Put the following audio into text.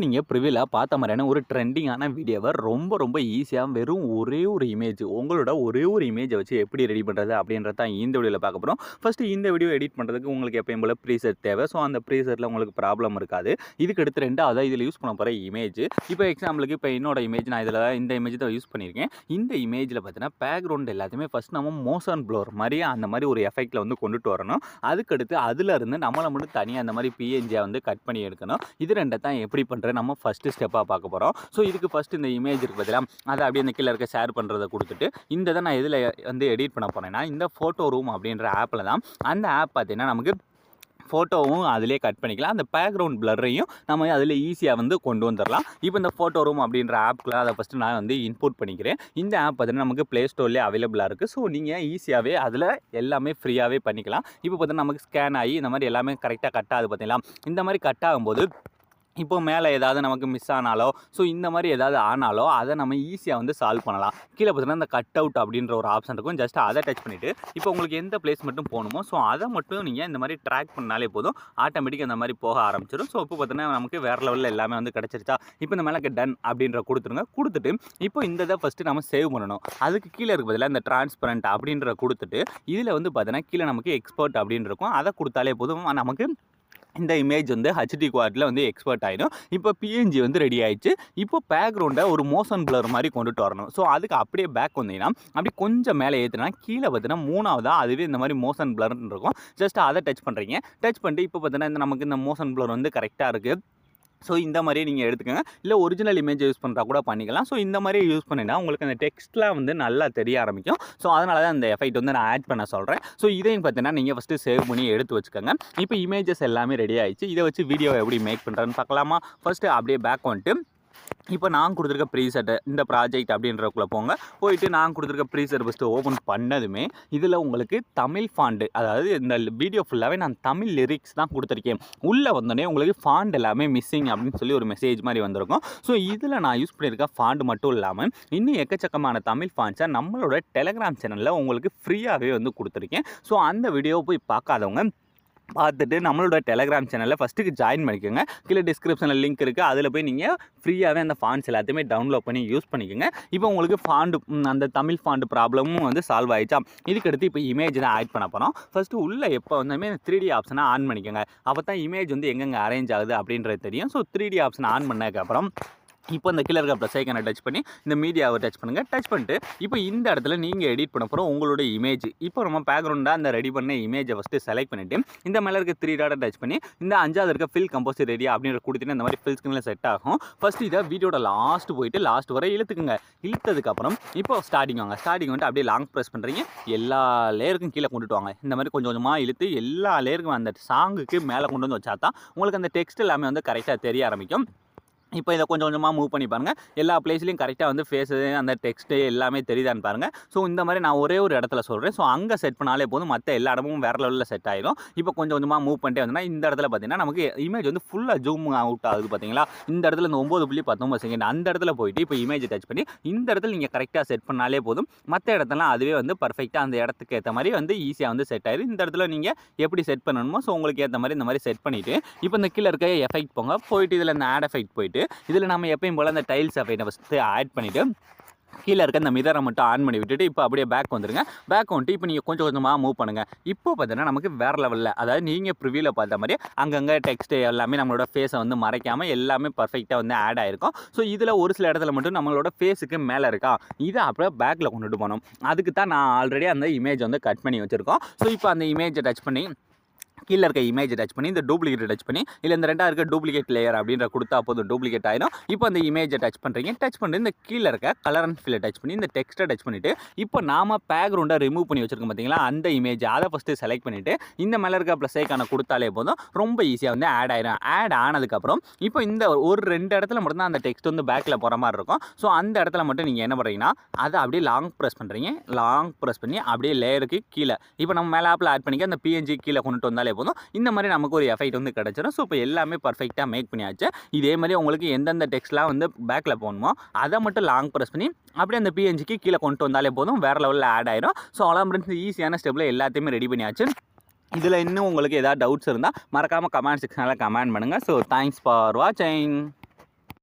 நீங்கள் ப்ரிவியூவில் பார்த்த மாதிரியான ஒரு ட்ரெண்டிங்கான வீடியோவை ரொம்ப ஈஸியாக வெறும் ஒரே ஒரு இமேஜ் உங்களோட ஒரே ஒரு இமேஜை வச்சு எப்படி ரெடி பண்ணுறது அப்படின்றத தான் இந்த வீடியோவில் பார்க்க போகிறோம். ஃபஸ்ட்டு இந்த வீடியோ எடிட் பண்ணுறதுக்கு உங்களுக்கு எப்பயும் போல் ப்ரீசெட் தேவை. ஸோ அந்த ப்ரீசெட்டில் உங்களுக்கு ப்ராப்ளம் இருக்காது. இதுக்கு அடுத்து ரெண்டாவது இதில் யூஸ் பண்ண போகிற இமேஜ். இப்போ எக்ஸாம்பிளுக்கு இப்போ என்னோட இமேஜ் நான் இதில் இந்த இமேஜ் தான் யூஸ் பண்ணியிருக்கேன். இந்த இமேஜில் பார்த்தீங்கன்னா பேக்ரவுண்ட் எல்லாத்தையுமே ஃபஸ்ட் நம்ம மோஷன் ப்ளோர் மாதிரி அந்த மாதிரி ஒரு எஃபெக்டில் வந்து கொண்டுட்டு வரணும். அதுக்கடுத்து அதிலிருந்து நம்மளை மட்டும் தனியாக அந்த மாதிரி பிஎன்ஜியை வந்து கட் பண்ணி எடுக்கணும். இது ரெண்டை தான் எப்படி பண்ணுறது நம்ம ஃபஸ்ட்டு ஸ்டெப்பாக பார்க்க போகிறோம். ஸோ இதுக்கு ஃபஸ்ட்டு இந்த இமேஜ் இருக்குது பார்த்தீங்களா, அதை அப்படியே இந்த கீழே இருக்க ஷேர் பண்ணுறதை கொடுத்துட்டு இந்த தான் நான் இதில் வந்து எடிட் பண்ண போகிறேன்னா இந்த ஃபோட்டோ ரூம் அப்படின்ற ஆப்பில் தான். அந்த ஆப் பார்த்தீங்கன்னா நமக்கு ஃபோட்டோவும் அதிலே கட் பண்ணிக்கலாம். அந்த பேக்ரவுண்ட் பிளரையும் நம்ம அதில் ஈஸியாக வந்து கொண்டு வந்துடலாம். இப்போ இந்த ஃபோட்டோ ரூம் அப்படின்ற ஆப்புக்குள்ள அதை ஃபஸ்ட்டு நான் வந்து இன்புட் பண்ணிக்கிறேன். இந்த ஆப் பார்த்தீங்கன்னா நமக்கு ப்ளே ஸ்டோர்லேயே அவைலபிளாக இருக்குது. ஸோ நீங்கள் ஈஸியாகவே அதில் எல்லாமே ஃப்ரீயாகவே பண்ணிக்கலாம். இப்போ பார்த்தீங்கன்னா நமக்கு ஸ்கேன் ஆகி இந்த மாதிரி எல்லாமே கரெக்டாக கட் ஆகுது பார்த்தீங்களா. இந்த மாதிரி கட் ஆகும்போது இப்போ மேலே ஏதாவது நமக்கு மிஸ் ஆனாலோ ஸோ இந்த மாதிரி ஏதாவது ஆனாலோ அதை நம்ம ஈஸியாக வந்து சால்வ் பண்ணலாம். கீழே பார்த்தீங்கன்னா இந்த கட் அவுட் அப்படின்ற ஒரு ஆப்ஷன் இருக்கும். ஜஸ்ட் அதை டச் பண்ணிவிட்டு இப்போ உங்களுக்கு எந்த பிளேஸ் மட்டும் போகணுமோ ஸோ அதை மட்டும் நீங்கள் இந்த மாதிரி ட்ராக் பண்ணாலே போதும், ஆட்டோமேட்டிக் அந்த மாதிரி போக ஆரம்பிச்சிடும். ஸோ இப்போ பார்த்தீங்கன்னா நமக்கு வேறு லெவலில் எல்லாமே வந்து கிடச்சிருச்சா. இப்போ இந்த மேலே டன் அப்படின்ற கொடுத்துட்டு இப்போ இந்த இதை ஃபஸ்ட்டு நம்ம சேவ் பண்ணணும். அதுக்கு கீழே இருக்க பதிலாக இந்த டிரான்ஸ்பரண்ட் அப்படின்ற கொடுத்துட்டு இதில் வந்து பார்த்தீங்கன்னா கீழே நமக்கு எக்ஸ்போர்ட் அப்படின்னு இருக்கும். அதை கொடுத்தாலே போதும், நமக்கு இந்த இமேஜ் வந்து ஹெச்டி குவாலிட்டியில் வந்து எக்ஸ்போர்ட் ஆகிடும். இப்போ பிஎன்ஜி வந்து ரெடி ஆகிடுச்சு. இப்போ பேக்ரவுண்டை ஒரு மோஷன் பிளர் மாதிரி கொண்டுட்டு வரணும். ஸோ அதுக்கு அப்படியே பேக் வந்தீங்கன்னா அப்படி கொஞ்சம் மேலே ஏற்றுனா கீழே பார்த்தீங்கன்னா மூணாவதாக அதுவே இந்த மாதிரி மோஷன் பிளர்னு இருக்கும். ஜஸ்ட் அதை டச் பண்ணுறீங்க. டச் பண்ணிட்டு இப்போ பார்த்தீங்கன்னா இந்த நமக்கு இந்த மோஷன் பிளர் வந்து கரெக்டாக இருக்குது. ஸோ இந்த மாதிரியே நீங்கள் எடுத்துக்கோங்க. இல்லை ஒரிஜினல் இமேஜ் யூஸ் பண்ணுறா கூட பண்ணிக்கலாம். ஸோ இந்த மாதிரி யூஸ் பண்ணினா உங்களுக்கு அந்த டெக்ஸ்ட்லாம் வந்து நல்லா தெரிய ஆரம்பிக்கும். ஸோ அதனால தான் அந்த எஃபெக்ட் வந்து நான் ஆட் பண்ண சொல்கிறேன். ஸோ இதையும் பார்த்தீங்கன்னா நீங்கள் ஃபஸ்ட்டு சேவ் பண்ணி எடுத்து வச்சுக்கோங்க. இப்போ இமேஜஸ் எல்லாமே ரெடி ஆகிடுச்சு. இதை வச்சு வீடியோ எப்படி மேக் பண்ணுறேன்னு பார்க்கலாமா. ஃபஸ்ட்டு அப்படியே பேக் வந்துட்டு இப்போ நான் கொடுத்துருக்க ப்ரீசெட்டு இந்த ப்ராஜெக்ட் அப்படின்றக்குள்ளே போயிட்டு நான் கொடுத்துருக்க ப்ரீசெட் ஃபஸ்ட்டு ஓப்பன் பண்ணதுமே இதில் உங்களுக்கு தமிழ் ஃபாண்டு, அதாவது இந்த வீடியோ ஃபுல்லாகவே நான் தமிழ் லிரிக்ஸ் தான் கொடுத்துருக்கேன். உள்ளே வந்தோடனே உங்களுக்கு ஃபாண்ட் எல்லாமே மிஸ்ஸிங் அப்படின்னு சொல்லி ஒரு மெசேஜ் மாதிரி வந்திருக்கும். ஸோ இதில் நான் யூஸ் பண்ணியிருக்க ஃபாண்ட் மட்டும் இல்லாமல் இன்னும் எக்கச்சக்கமான தமிழ் ஃபாண்ட்ஸை நம்மளோட டெலகிராம் சேனலில் உங்களுக்கு ஃப்ரீயாகவே வந்து கொடுத்துருக்கேன். ஸோ அந்த வீடியோவை போய் பார்க்காதவங்க பார்த்துட்டு நம்மளோட டெலகிராம் சேனலில் ஃபஸ்ட்டுக்கு ஜாயின் பண்ணிக்கோங்க. கீழே டிஸ்கிரிப்ஷனில் லிங்க் இருக்குது. அதில் போய் நீங்கள் ஃப்ரீயாகவே அந்த ஃபாண்ட்ஸ் எல்லாத்தையுமே டவுன்லோட் பண்ணி யூஸ் பண்ணிக்கோங்க. இப்போ உங்களுக்கு ஃபாண்டு அந்த தமிழ் ஃபாண்டு ப்ராப்ளமும் வந்து சால்வ் ஆகிடுச்சா. இதுக்கடுத்து இப்போ இமேஜ் தான் ஆட் பண்ண போகிறோம். ஃபஸ்ட்டு உள்ளே எப்போ வந்தாலுமே 3D ஆப்ஷனை ஆன் பண்ணிக்கோங்க. அப்போ தான் இமேஜ் வந்து எங்கெங்கே அரேஞ்ச் ஆகுது அப்படின்றது தெரியும். ஸோ 3D ஆப்ஷனை ஆன் பண்ணதுக்கப்புறம் இப்போ இந்த கீழே இருக்க ப்ளஸ் ஐக்கனை டச் பண்ணி இந்த மீடியாவை டச் பண்ணுங்கள். டச் பண்ணிட்டு இப்போ இந்த இடத்துல நீங்கள் எடிட் பண்ண போகிறோம் உங்களோட இமேஜ். இப்போ நம்ம பேக்ரவுண்டாக அந்த ரெடி பண்ண இமேஜை ஃபஸ்ட்டு செலக்ட் பண்ணிவிட்டு இந்த மேலே இருக்க 3 டாட்டை டச் பண்ணி இந்த 5வது இருக்க ஃபில் கம்போஸ் ரெடி அப்படின்ற கொடுத்துட்டு இந்த மாதிரி ஃபில் ஸ்க்ரீனில் செட் ஆகும். ஃபஸ்ட்டு இதை வீடியோட லாஸ்ட் வரை இழுத்துக்குங்க. இழுத்ததுக்கப்புறம் இப்போ ஸ்டார்டிங் வாங்க. ஸ்டார்டிங் வந்துட்டு அப்படியே லாங் ப்ரெஸ் பண்ணுறீங்க. எல்லா லேயருக்கும் கீழே கொண்டுட்டு வாங்க. இந்த மாதிரி கொஞ்சம் கொஞ்சமாக இழுத்து எல்லா லேயருக்கும் அந்த சாங்குக்கு மேலே கொண்டு வந்து வச்சா தான் உங்களுக்கு அந்த டெக்ஸ்ட் எல்லாமே வந்து கரெக்டாக தெரிய ஆரம்பிக்கும். இப்போ இதை கொஞ்சம் கொஞ்சமாக மூவ் பண்ணி பாருங்கள். எல்லா பிளேஸ்லையும் கரெக்டாக வந்து ஃபேஸு அந்த டெக்ஸ்ட்டு எல்லாமே தெரியுதான்னு பாருங்கள். ஸோ இந்த மாதிரி நான் ஒரே ஒரு இடத்துல சொல்கிறேன். ஸோ அங்கே செட் பண்ணாலே போதும், மற்ற எல்லா இடமும் வேறு லெவலில் செட் ஆகிடும். இப்போ கொஞ்சம் கொஞ்சமாக மூவ் பண்ணிட்டே வந்தோம்னா இந்த இடத்துல பார்த்தீங்கன்னா நமக்கு இமேஜ் வந்து ஃபுல்லாக ஜூம் அவுட் ஆகுது பார்த்தீங்களா. இந்த இடத்துல இந்த 9.19 செகண்ட் அந்த இடத்துல போயிட்டு இப்போ இமேஜ் டச் பண்ணி இந்த இடத்துல நீங்கள் கரெக்டாக செட் பண்ணாலே போதும், மற்ற இடத்துலாம் அதுவே வந்து பர்ஃபெக்டாக அந்த இடத்துக்கு ஏற்ற மாதிரி வந்து ஈஸியாக வந்து செட் ஆகிடும். இந்த இடத்துல நீங்கள் எப்படி செட் பண்ணணுமோ ஸோ உங்களுக்கு ஏற்ற மாதிரி இந்த மாதிரி செட் பண்ணிவிட்டு இப்போ இந்த கீழே இருக்க எஃபெக்ட் போயிட்டு இதில் இந்த ஆட் எஃபெக்ட் போயிட்டு இதில் நம்ம எப்பயும் போல் அந்த டைல்ஸ் எஃபெக்ட்டை ஃபஸ்ட்டு ஆட் பண்ணிவிட்டு கீழே இருக்க இந்த மிரரை மட்டும் ஆன் பண்ணி விட்டுட்டு இப்போ அப்படியே பேக் வந்துருங்க. பேக் வந்துட்டு இப்போ நீங்கள் கொஞ்சம் கொஞ்சமாக மூவ் பண்ணுங்கள். இப்போ பார்த்தீங்கன்னா நமக்கு வேறு லெவலில், அதாவது நீங்கள் ப்ரிவியூவில் பார்த்த மாதிரி அங்கங்கே டெக்ஸ்ட் எல்லாமே நம்மளோட ஃபேஸை வந்து மறைக்காமல் எல்லாமே பர்ஃபெக்டாக வந்து ஆட் ஆகிருக்கும். ஸோ இதில் ஒரு சில இடத்துல மட்டும் நம்மளோட ஃபேஸுக்கு மேலே இருக்கா, இதை அப்படியே பேக்கில் கொண்டுட்டு போகணும். அதுக்கு தான் நான் ஆல்ரெடி அந்த இமேஜ் வந்து கட் பண்ணி வச்சுருக்கோம். ஸோ இப்போ அந்த இமேஜை டச் பண்ணி கீழே இருக்க இமேஜை டச் பண்ணி இந்த டூப்ளிகேட்டை டச் பண்ணி இல்லை இந்த ரெண்டாக இருக்க டூப்ளிகேட் லேயர் அப்படின்ற கொடுத்தா போதும், டூப்ளிகேட் ஆகிடும். இப்போ அந்த இமேஜை டச் பண்ணுறீங்க. டச் பண்ணிட்டு இந்த கீழே இருக்க கலர் அண்ட் ஃபில்லை டச் பண்ணி இந்த டெக்ஸ்ட்டை டச் பண்ணிவிட்டு இப்போ நாம் பேக்ரவுண்டை ரிமூவ் பண்ணி வச்சுருக்கோம் பார்த்தீங்களா, அந்த இமேஜ் அதை ஃபஸ்ட்டு செலக்ட் பண்ணிவிட்டு இந்த மேலே இருக்க ப்ளஸ் ஐக்கானை கொடுத்தாலே போதும், ரொம்ப ஈஸியாக வந்து ஆட் ஆகிடும். ஆட் ஆனதுக்கப்புறம் இப்போ இந்த ஒரு 2 இடத்துல மட்டும்தான் அந்த டெக்ஸ்ட் வந்து பேக்கில் போகிற மாதிரி இருக்கும். ஸோ அந்த இடத்துல மட்டும் நீங்கள் என்ன பண்ணுறீங்கன்னா அதை அப்படியே லாங் ப்ரெஸ் பண்ணுறீங்க. லாங் ப்ரெஸ் பண்ணி அப்படியே லேயருக்கு கீழே இப்போ நம்ம மேலே ஆப்பில் ஆட் பண்ணிக்க அந்த பிஎன்ஜி கீழே கொண்டுட்டு வந்தாலே போதும், இந்த மாதிரி நமக்கு ஒரு எஃபெக்ட் வந்து கிடச்சிடும். ஸோ இப்போ எல்லாமே பர்ஃபெக்டாக மேக் பண்ணியாச்சு. இதே மாதிரி உங்களுக்கு எந்தெந்த டெக்ஸ்ட்லாம் வந்து பேக்கில் போகணுமோ அதை மட்டும் லாங் ப்ரெஸ் பண்ணி அப்படியே அந்த பிஎன்ஜிக்கு கீழே கொண்டு வந்தாலே போதும், வேறு லெவலில் ஆட் ஆகிடும். ஸோ அவ்வளோ ஈஸியான ஸ்டெப்பில் எல்லாத்தையுமே ரெடி பண்ணியாச்சு. இதில் இன்னும் உங்களுக்கு ஏதாவது டவுட்ஸ் இருந்தால் மறக்காமல் கமெண்ட் செக்ஷனில் கமெண்ட் பண்ணுங்கள். ஸோ தேங்க்ஸ் ஃபார் வாட்சிங்.